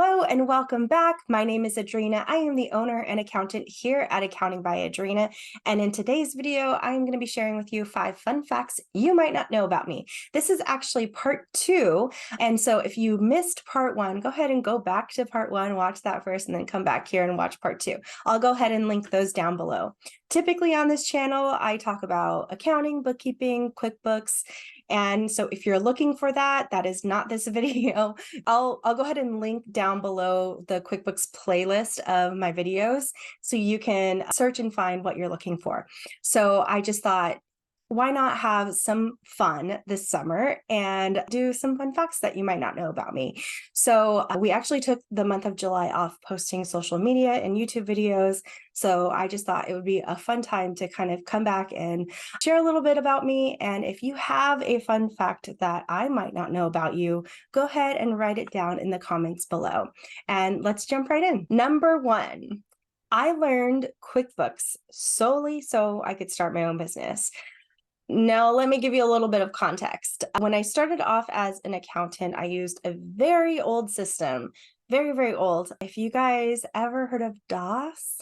Hello and welcome back. My name is Adrina. I am the owner and accountant here at Accounting by Adrina. And in today's video, I'm going to be sharing with you 5 fun facts you might not know about me. This is actually part 2. And so if you missed part 1, go ahead and go back to part 1, watch that first, and then come back here and watch part 2. I'll go ahead and link those down below. Typically on this channel, I talk about accounting, bookkeeping, QuickBooks. And so if you're looking for that, that is not this video. I'll go ahead and link down below the QuickBooks playlist of my videos so you can search and find what you're looking for. So I just thought, why not have some fun this summer and do some fun facts that you might not know about me? So we actually took the month of July off posting social media and YouTube videos. So I just thought it would be a fun time to kind of come back and share a little bit about me. And if you have a fun fact that I might not know about you, go ahead and write it down in the comments below. And let's jump right in. Number 1, I learned QuickBooks solely so I could start my own business. Now, let me give you a little bit of context. When I started off as an accountant, I used a very old system, very, very old. If you guys ever heard of DOS,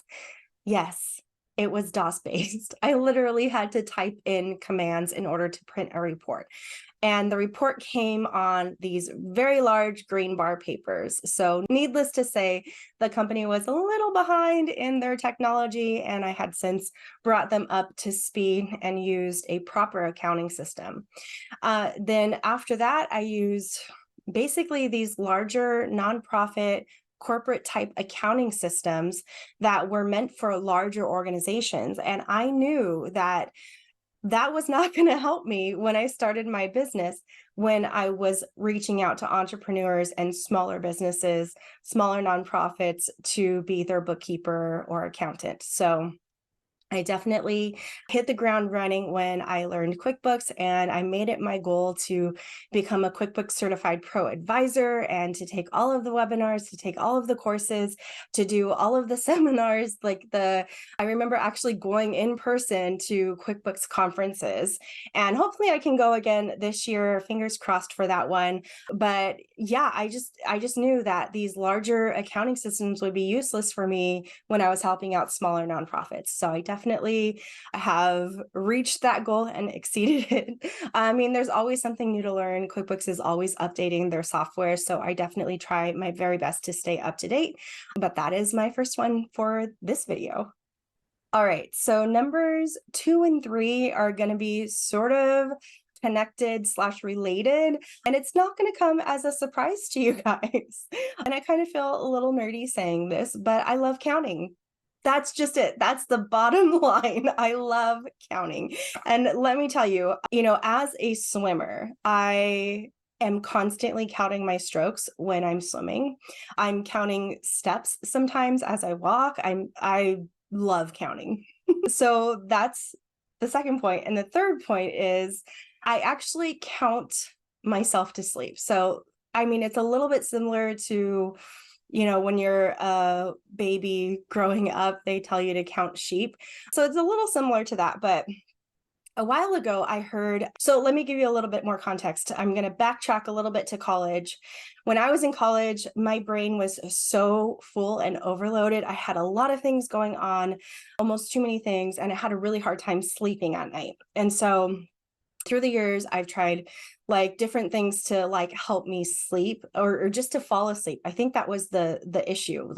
yes, it was DOS based. I literally had to type in commands in order to print a report. And the report came on these very large green bar papers. So needless to say, the company was a little behind in their technology, and I had since brought them up to speed and used a proper accounting system. Then after that, I used basically these larger nonprofit corporate type accounting systems that were meant for larger organizations. And I knew that that was not going to help me when I started my business, when I was reaching out to entrepreneurs and smaller businesses, smaller nonprofits to be their bookkeeper or accountant. So I definitely hit the ground running when I learned QuickBooks, and I made it my goal to become a QuickBooks Certified Pro Advisor and to take all of the webinars, to take all of the courses, to do all of the seminars. I remember actually going in person to QuickBooks conferences, and hopefully I can go again this year, fingers crossed for that one. But yeah, I just knew that these larger accounting systems would be useless for me when I was helping out smaller nonprofits. So I definitely have reached that goal and exceeded it. I mean, there's always something new to learn. QuickBooks is always updating their software, so I definitely try my very best to stay up to date. But that is my first one for this video. All right, so numbers 2 and 3 are going to be sort of connected / related, and it's not going to come as a surprise to you guys. And I kind of feel a little nerdy saying this, but I love counting. That's just it. That's the bottom line. I love counting. And let me tell you, as a swimmer, I am constantly counting my strokes when I'm swimming. I'm counting steps sometimes as I walk. I love counting. So that's the second point. And the third point is I actually count myself to sleep. So, I mean, it's a little bit similar to when you're a baby growing up, they tell you to count sheep. So it's a little similar to that. But a while ago, I heard, so let me give you a little bit more context. I'm going to backtrack a little bit to college. When I was in college, my brain was so full and overloaded. I had a lot of things going on, almost too many things, and I had a really hard time sleeping at night. And so through the years, I've tried different things to help me sleep or just to fall asleep. I think that was the issue.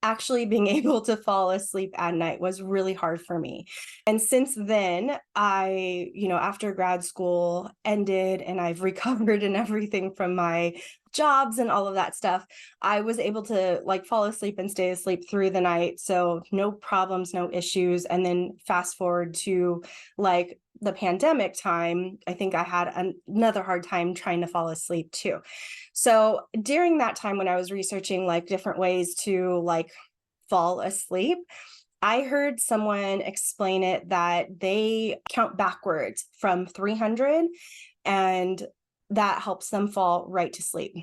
Actually being able to fall asleep at night was really hard for me. And since then, after grad school ended and I've recovered and everything from my jobs and all of that stuff, I was able to fall asleep and stay asleep through the night. So no problems, no issues. And then fast forward to the pandemic time, I think I had another hard time trying to fall asleep too. So during that time when I was researching different ways to fall asleep, I heard someone explain it that they count backwards from 300, and that helps them fall right to sleep.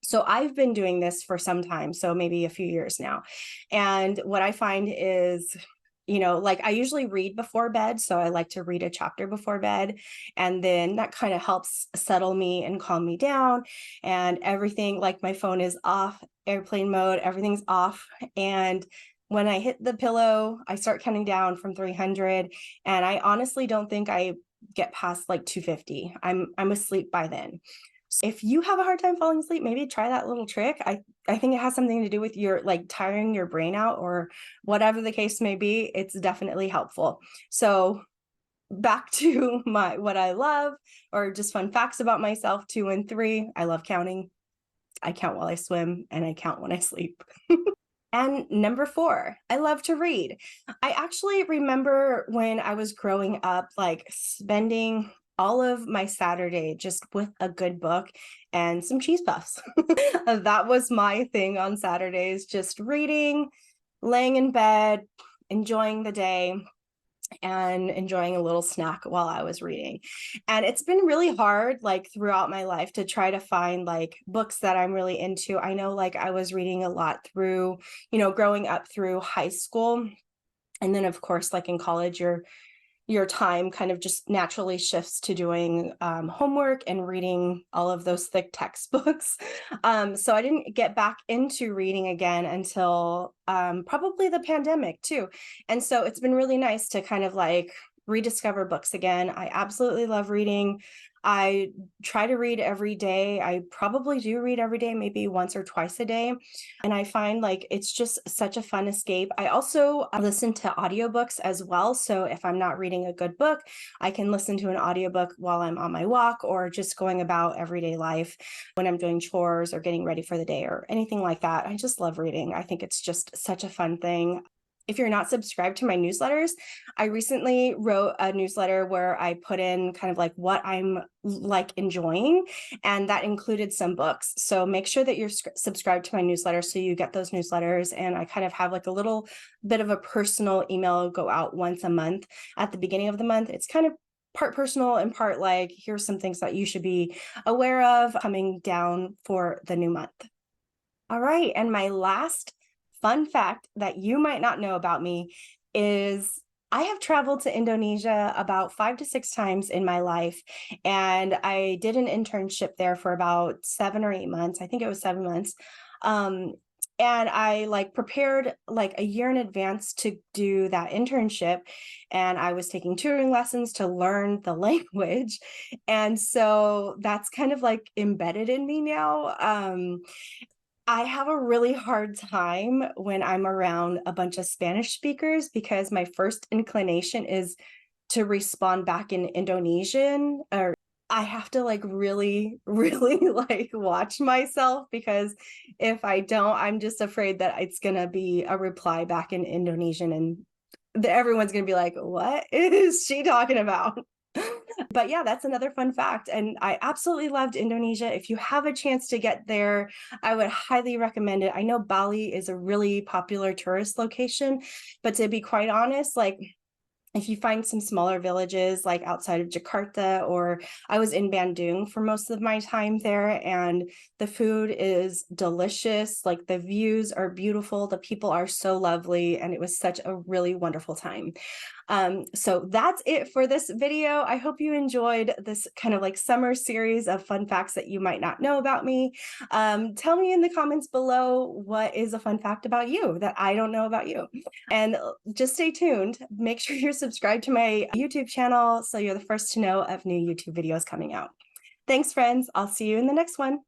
So I've been doing this for some time, so maybe a few years now. And what I find is I usually read before bed. So I like to read a chapter before bed. And then that kind of helps settle me and calm me down and everything. My phone is off airplane mode, everything's off. And when I hit the pillow, I start counting down from 300. And I honestly don't think I get past like 250. I'm asleep by then. So if you have a hard time falling asleep, maybe try that little trick. I think it has something to do with your like tiring your brain out or whatever the case may be. It's definitely helpful. So back to what I love, or just fun facts about myself, 2 and 3. I love counting. I count while I swim and I count when I sleep. And number 4, I love to read. I actually remember when I was growing up, like spending all of my Saturday just with a good book and some cheese puffs. That was my thing on Saturdays, just reading, laying in bed, enjoying the day, and enjoying a little snack while I was reading. And it's been really hard, like throughout my life, to try to find like books that I'm really into. I know like I was reading a lot through, growing up through high school. And then of course, like in college, your time kind of just naturally shifts to doing homework and reading all of those thick textbooks. So I didn't get back into reading again until probably the pandemic too. And so it's been really nice to kind of like rediscover books again. I absolutely love reading. I try to read every day. I probably do read every day, maybe once or twice a day. And I find like it's just such a fun escape. I also listen to audiobooks as well. So if I'm not reading a good book, I can listen to an audiobook while I'm on my walk or just going about everyday life when I'm doing chores or getting ready for the day or anything like that. I just love reading. I think it's just such a fun thing. If you're not subscribed to my newsletters, I recently wrote a newsletter where I put in kind of like what I'm like enjoying, and that included some books. So make sure that you're subscribed to my newsletter so you get those newsletters. And I kind of have like a little bit of a personal email go out once a month at the beginning of the month. It's kind of part personal and part like, here's some things that you should be aware of coming down for the new month. All right, and my last fun fact that you might not know about me is I have traveled to Indonesia about 5 to 6 times in my life, and I did an internship there for about 7 or 8 months. I think it was 7 months. And I like prepared like a year in advance to do that internship, and I was taking tutoring lessons to learn the language. And so that's kind of like embedded in me now. I have a really hard time when I'm around a bunch of Spanish speakers because my first inclination is to respond back in Indonesian, or I have to like really, really like watch myself, because if I don't, I'm just afraid that it's gonna be a reply back in Indonesian and everyone's gonna be like, what is she talking about? But yeah, that's another fun fact. And I absolutely loved Indonesia. If you have a chance to get there, I would highly recommend it. I know Bali is a really popular tourist location, but to be quite honest, like if you find some smaller villages like outside of Jakarta, or I was in Bandung for most of my time there, and the food is delicious, like the views are beautiful, the people are so lovely, and it was such a really wonderful time. So that's it for this video. I hope you enjoyed this kind of like summer series of fun facts that you might not know about me. Tell me in the comments below, what is a fun fact about you that I don't know about you? And just stay tuned. Make sure you're subscribed to my YouTube channel so you're the first to know of new YouTube videos coming out. Thanks, friends. I'll see you in the next one.